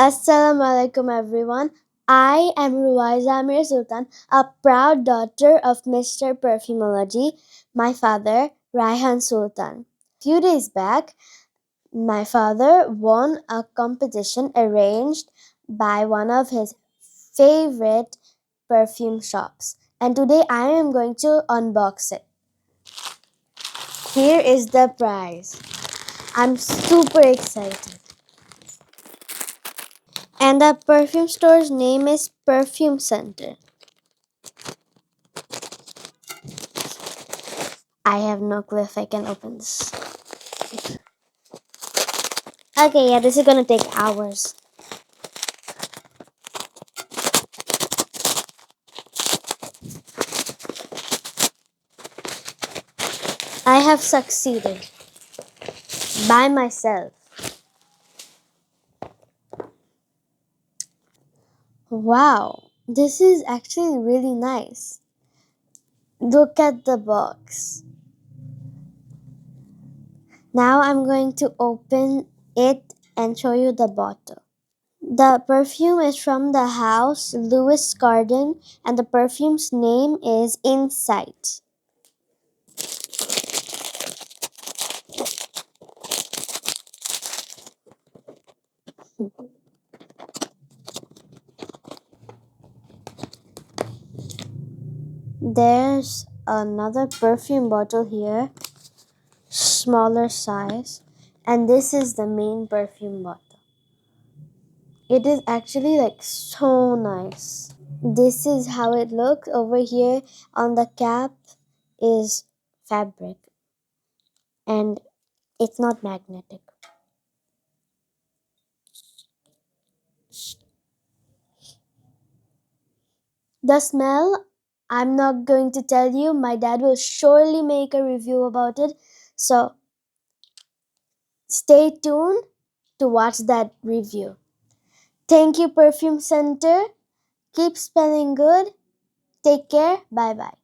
Assalamualaikum everyone. I am Ruwaiza Amir Sultan, a proud daughter of Mr. Perfumology, my father, Raihan Sultan. Few days back, my father won a competition arranged by one of his favorite perfume shops. And today I am going to unbox it. Here is the prize. I'm super excited. And the perfume store's name is Perfume Center. I have no clue if I can open this. Okay, yeah, this is gonna take hours. I have succeeded by myself. Wow, this is actually really nice. Look at the box. Now I'm going to open it and show you the bottle. The perfume is from the house Louis CARDIN and the perfume's name is Insight. There's another perfume bottle here, smaller size, and this is the main perfume bottle. It is actually like so nice. This is how it looks. Over here on the cap is fabric and it's not magnetic. The smell, I'm not going to tell you. My dad will surely make a review about it. So stay tuned to watch that review. Thank you, Perfume Center. Keep smelling good. Take care. Bye bye.